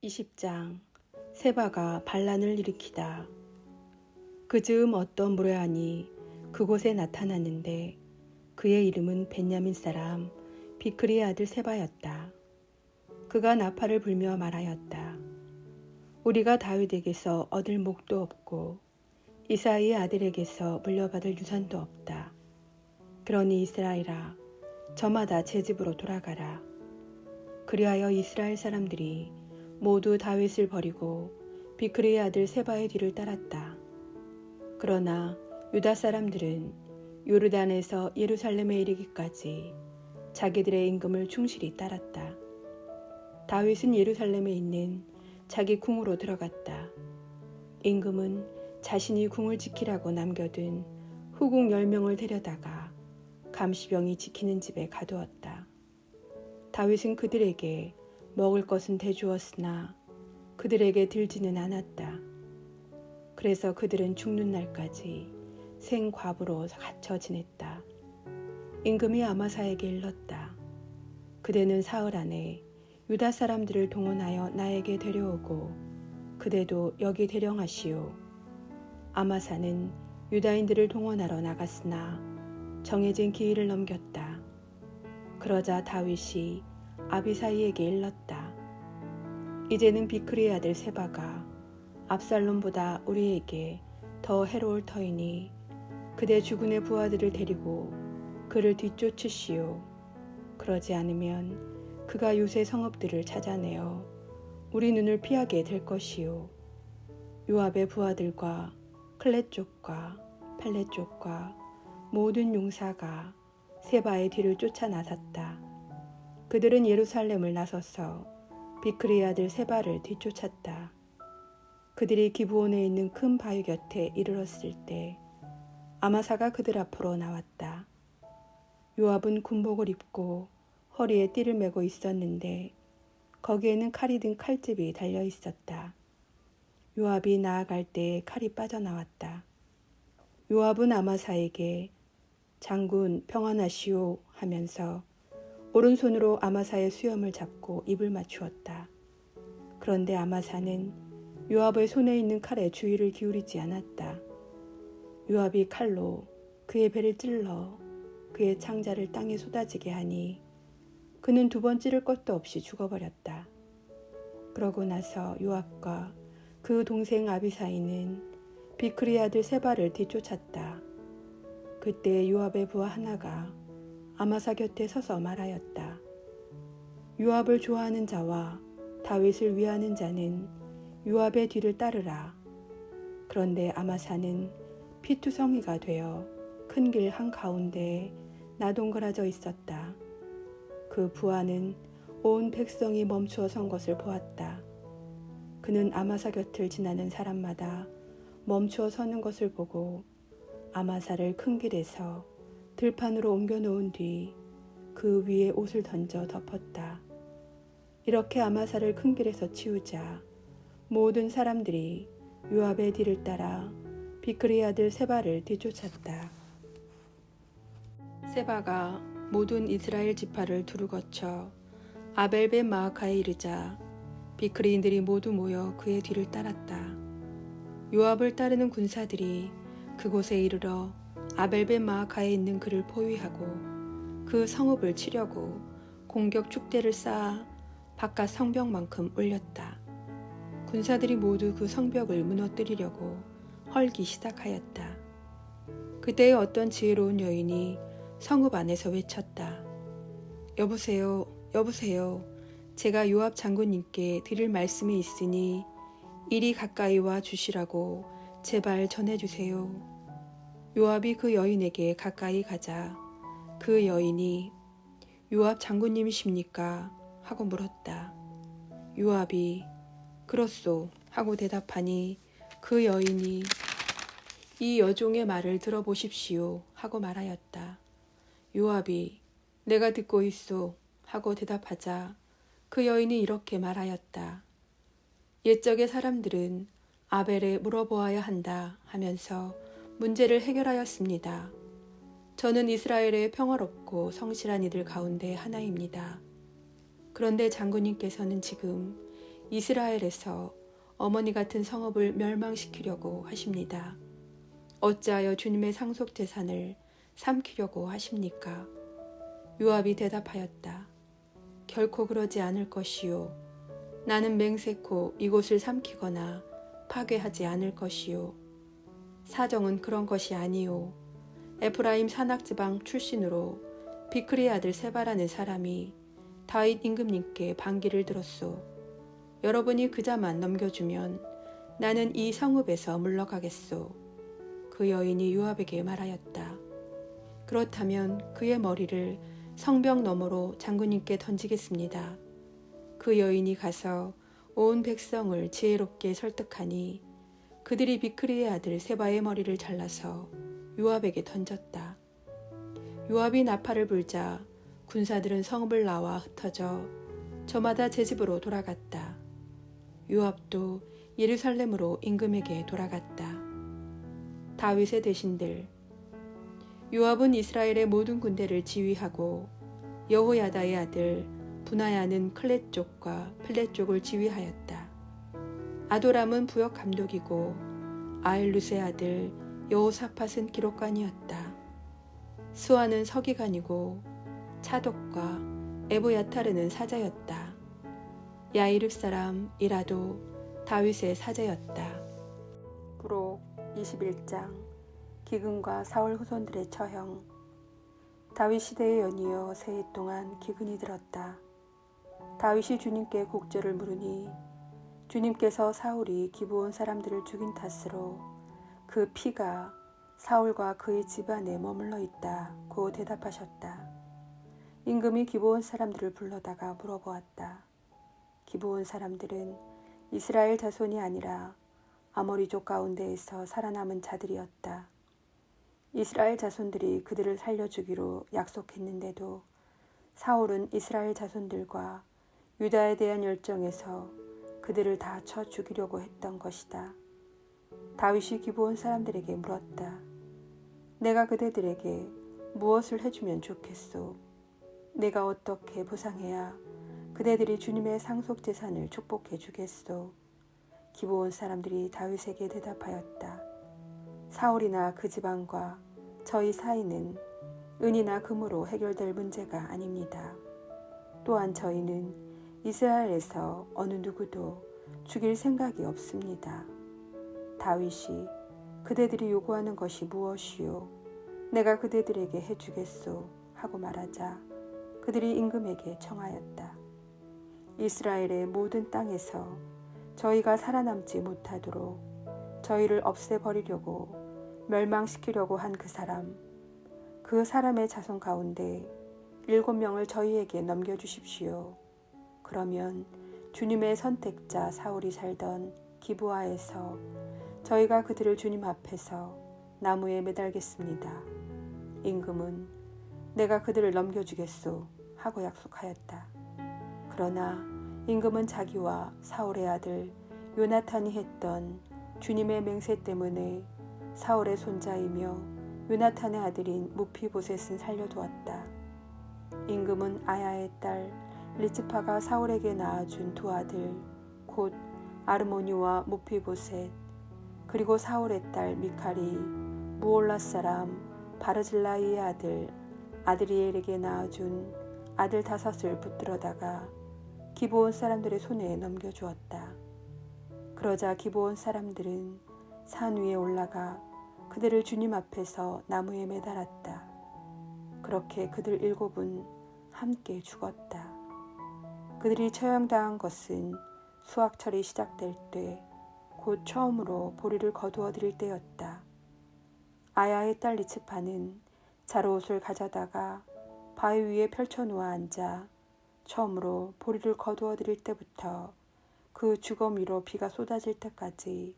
20장 세바가 반란을 일으키다. 그 즈음 어떤 무례한이 그곳에 나타났는데 그의 이름은 벤야민 사람 비크리의 아들 세바였다. 그가 나팔을 불며 말하였다. 우리가 다윗에게서 얻을 목도 없고 이사이의 아들에게서 물려받을 유산도 없다. 그러니 이스라엘아, 저마다 제 집으로 돌아가라. 그리하여 이스라엘 사람들이 모두 다윗을 버리고 비크리의 아들 세바의 뒤를 따랐다. 그러나 유다 사람들은 요르단에서 예루살렘에 이르기까지 자기들의 임금을 충실히 따랐다. 다윗은 예루살렘에 있는 자기 궁으로 들어갔다. 임금은 자신이 궁을 지키라고 남겨둔 후궁 10명을 데려다가 감시병이 지키는 집에 가두었다. 다윗은 그들에게 먹을 것은 대주었으나 그들에게 들지는 않았다. 그래서 그들은 죽는 날까지 생과부로 갇혀 지냈다. 임금이 아마사에게 일렀다. 그대는 사흘 안에 유다 사람들을 동원하여 나에게 데려오고 그대도 여기 대령하시오. 아마사는 유다인들을 동원하러 나갔으나 정해진 기일을 넘겼다. 그러자 다윗이 아비사이에게 일렀다. 이제는 비크리의 아들 세바가 압살롬보다 우리에게 더 해로울 터이니 그대 주군의 부하들을 데리고 그를 뒤쫓으시오. 그러지 않으면 그가 요새 성읍들을 찾아내어 우리 눈을 피하게 될 것이오. 요압의 부하들과 클렛 쪽과 펠렛 쪽과 모든 용사가 세바의 뒤를 쫓아 나섰다. 그들은 예루살렘을 나서서 비크리의 아들 세바를 뒤쫓았다. 그들이 기브온에 있는 큰 바위 곁에 이르렀을 때 아마사가 그들 앞으로 나왔다. 요압은 군복을 입고 허리에 띠를 메고 있었는데 거기에는 칼이 든 칼집이 달려 있었다. 요압이 나아갈 때에 칼이 빠져나왔다. 요압은 아마사에게 장군 평안하시오 하면서 오른손으로 아마사의 수염을 잡고 입을 맞추었다. 그런데 아마사는 요압의 손에 있는 칼에 주의를 기울이지 않았다. 요압이 칼로 그의 배를 찔러 그의 창자를 땅에 쏟아지게 하니 그는 두 번 찌를 것도 없이 죽어버렸다. 그러고 나서 요압과 그 동생 아비사이는 비크리의 아들 세바를 뒤쫓았다. 그때 요압의 부하 하나가 아마사 곁에 서서 말하였다. 요압을 좋아하는 자와 다윗을 위하는 자는 요압의 뒤를 따르라. 그런데 아마사는 피투성이가 되어 큰 길 한가운데에 나동거라져 있었다. 그 부하는 온 백성이 멈추어 선 것을 보았다. 그는 아마사 곁을 지나는 사람마다 멈추어 서는 것을 보고 아마사를 큰 길에서 들판으로 옮겨 놓은 뒤 그 위에 옷을 던져 덮었다. 이렇게 아마사를 큰 길에서 치우자 모든 사람들이 요압의 뒤를 따라 비크리의 아들 세바를 뒤쫓았다. 세바가 모든 이스라엘 지파를 두루 거쳐 아벨벳 마아카에 이르자 비크리인들이 모두 모여 그의 뒤를 따랐다. 요압을 따르는 군사들이 그곳에 이르러 아벨벳 마아카에 있는 그를 포위하고 그 성읍을 치려고 공격 축대를 쌓아 바깥 성벽만큼 올렸다. 군사들이 모두 그 성벽을 무너뜨리려고 헐기 시작하였다. 그때에 어떤 지혜로운 여인이 성읍 안에서 외쳤다. 여보세요, 여보세요. 제가 요압 장군님께 드릴 말씀이 있으니 이리 가까이 와 주시라고 제발 전해주세요. 요압이 그 여인에게 가까이 가자 그 여인이 요압 장군님이십니까? 하고 물었다. 요압이 그렇소 하고 대답하니 그 여인이 이 여종의 말을 들어보십시오 하고 말하였다. 요압이 내가 듣고 있소 하고 대답하자 그 여인이 이렇게 말하였다. 옛적의 사람들은 아벨에 물어보아야 한다 하면서 문제를 해결하였습니다. 저는 이스라엘의 평화롭고 성실한 이들 가운데 하나입니다. 그런데 장군님께서는 지금 이스라엘에서 어머니 같은 성읍을 멸망시키려고 하십니다. 어찌하여 주님의 상속 재산을 삼키려고 하십니까? 요압이 대답하였다. 결코 그러지 않을 것이요. 나는 맹세코 이곳을 삼키거나 파괴하지 않을 것이요. 사정은 그런 것이 아니요. 에프라임 산악지방 출신으로 비크리의 아들 세바라는 사람이 다윗 임금님께 반기를 들었소. 여러분이 그자만 넘겨주면 나는 이 성읍에서 물러가겠소. 그 여인이 요압에게 말하였다. 그렇다면 그의 머리를 성벽 너머로 장군님께 던지겠습니다. 그 여인이 가서 온 백성을 지혜롭게 설득하니 그들이 비크리의 아들 세바의 머리를 잘라서 요압에게 던졌다. 요압이 나팔을 불자 군사들은 성읍을 나와 흩어져 저마다 제 집으로 돌아갔다. 요압도 예루살렘으로 임금에게 돌아갔다. 다윗의 대신들. 요압은 이스라엘의 모든 군대를 지휘하고 여호야다의 아들 분하야는 클렛 쪽과 플렛 쪽을 지휘하였다. 아도람은 부역 감독이고 아일룻의 아들 여호사밧은 기록관이었다. 스와는 서기관이고 차독과 에보야타르는 사자였다. 야이릅 사람 이라도 다윗의 사제였다. 부록 21장 기근과 사울 후손들의 처형. 다윗 시대에 연이어 세 해 동안 기근이 들었다. 다윗이 주님께 곡절을 물으니 주님께서 사울이 기브온 사람들을 죽인 탓으로 그 피가 사울과 그의 집안에 머물러 있다고 대답하셨다. 임금이 기브온 사람들을 불러다가 물어보았다. 기브온 사람들은 이스라엘 자손이 아니라 아모리족 가운데에서 살아남은 자들이었다. 이스라엘 자손들이 그들을 살려주기로 약속했는데도 사울은 이스라엘 자손들과 유다에 대한 열정에서 그들을 다 쳐 죽이려고 했던 것이다. 다윗이 기브온 사람들에게 물었다. 내가 그대들에게 무엇을 해주면 좋겠소? 내가 어떻게 보상해야 그대들이 주님의 상속 재산을 축복해 주겠소? 기브온 사람들이 다윗에게 대답하였다. 사울이나 그 집안과 저희 사이는 은이나 금으로 해결될 문제가 아닙니다. 또한 저희는 이스라엘에서 어느 누구도 죽일 생각이 없습니다. 다윗이 그대들이 요구하는 것이 무엇이요? 내가 그대들에게 해주겠소 하고 말하자 그들이 임금에게 청하였다. 이스라엘의 모든 땅에서 저희가 살아남지 못하도록 저희를 없애버리려고 멸망시키려고 한 그 사람의 자손 가운데 7명을 저희에게 넘겨주십시오. 그러면 주님의 선택자 사울이 살던 기브아에서 저희가 그들을 주님 앞에서 나무에 매달겠습니다. 임금은 내가 그들을 넘겨주겠소 하고 약속하였다. 그러나 임금은 자기와 사울의 아들 요나탄이 했던 주님의 맹세 때문에 사울의 손자이며 요나탄의 아들인 무피보셋은 살려두었다. 임금은 아야의 딸 리츠파가 사울에게 낳아준 두 아들 곧 아르모니와 무피보셋 그리고 사울의 딸 미칼이 무올라 사람 바르질라이의 아들 아드리엘에게 낳아준 아들 5을 붙들어다가 기브온 사람들의 손에 넘겨주었다. 그러자 기브온 사람들은 산 위에 올라가 그들을 주님 앞에서 나무에 매달았다. 그렇게 그들 7은 함께 죽었다. 그들이 처형당한 것은 수확철이 시작될 때 곧 처음으로 보리를 거두어 드릴 때였다. 아야의 딸 리츠파는 자루옷을 가져다가 바위 위에 펼쳐놓아 앉아 처음으로 보리를 거두어 드릴 때부터 그 주검 위로 비가 쏟아질 때까지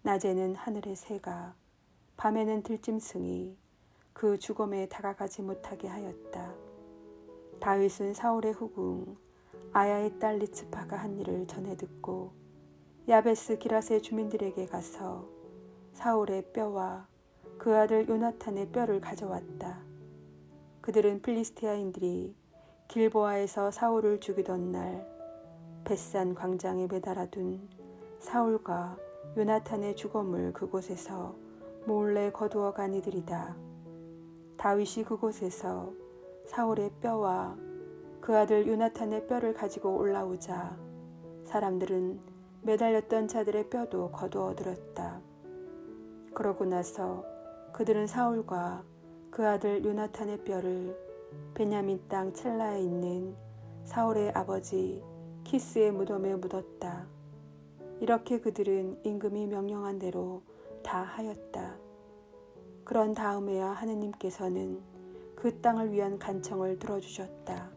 낮에는 하늘의 새가 밤에는 들짐승이 그 주검에 다가가지 못하게 하였다. 다윗은 사울의 후궁 아야의 딸 리츠파가 한 일을 전해 듣고 야베스 기럇의 주민들에게 가서 사울의 뼈와 그 아들 요나탄의 뼈를 가져왔다. 그들은 필리스티아인들이 길보아에서 사울을 죽이던 날 벳산 광장에 매달아둔 사울과 요나탄의 죽음을 그곳에서 몰래 거두어 간 이들이다. 다윗이 그곳에서 사울의 뼈와 그 아들 요나탄의 뼈를 가지고 올라오자 사람들은 매달렸던 자들의 뼈도 거두어 들었다. 그러고 나서 그들은 사울과 그 아들 요나탄의 뼈를 베냐민 땅 첼라에 있는 사울의 아버지 키스의 무덤에 묻었다. 이렇게 그들은 임금이 명령한 대로 다 하였다. 그런 다음에야 하느님께서는 그 땅을 위한 간청을 들어주셨다.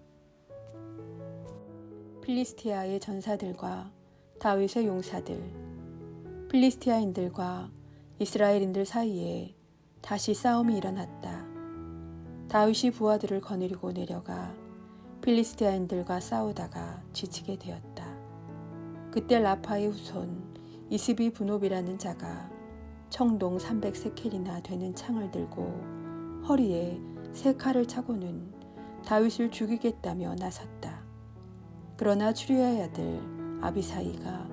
필리스티아의 전사들과 다윗의 용사들, 필리스티아인들과 이스라엘인들 사이에 다시 싸움이 일어났다. 다윗이 부하들을 거느리고 내려가 필리스티아인들과 싸우다가 지치게 되었다. 그때 라파의 후손 이스비 분옵이라는 자가 청동 300세켈이나 되는 창을 들고 허리에 세 칼을 차고는 다윗을 죽이겠다며 나섰다. 그러나 추리아의 아들 아비사이가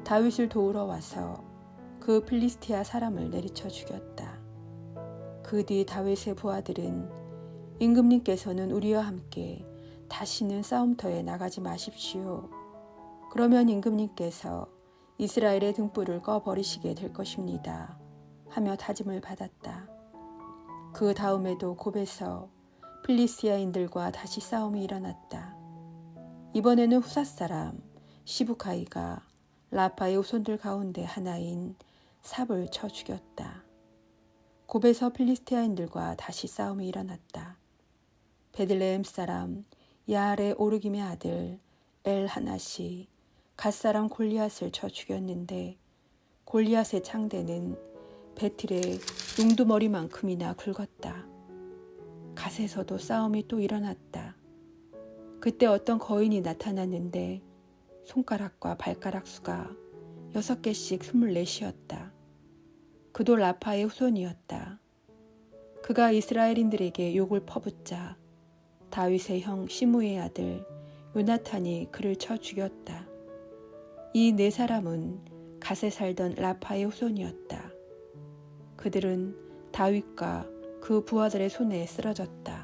다윗을 도우러 와서 그 필리스티아 사람을 내리쳐 죽였다. 그 뒤 다윗의 부하들은 임금님께서는 우리와 함께 다시는 싸움터에 나가지 마십시오. 그러면 임금님께서 이스라엘의 등불을 꺼버리시게 될 것입니다. 하며 다짐을 받았다. 그 다음에도 곱에서 필리스티아인들과 다시 싸움이 일어났다. 이번에는 후사 사람 시브카이가 라파의 후손들 가운데 하나인 삽을 쳐 죽였다. 곱에서 필리스티아인들과 다시 싸움이 일어났다. 베들레헴 사람 야알의 오르김의 아들 엘하낫이 갓사람 골리앗을 쳐 죽였는데 골리앗의 창대는 베틀의 웅두머리만큼이나 굵었다. 갓에서도 싸움이 또 일어났다. 그때 어떤 거인이 나타났는데 손가락과 발가락 수가 6개씩 24이었다. 그도 라파의 후손이었다. 그가 이스라엘인들에게 욕을 퍼붓자 다윗의 형 시므의 아들 요나탄이 그를 쳐 죽였다. 이 네 사람은 갓에 살던 라파의 후손이었다. 그들은 다윗과 그 부하들의 손에 쓰러졌다.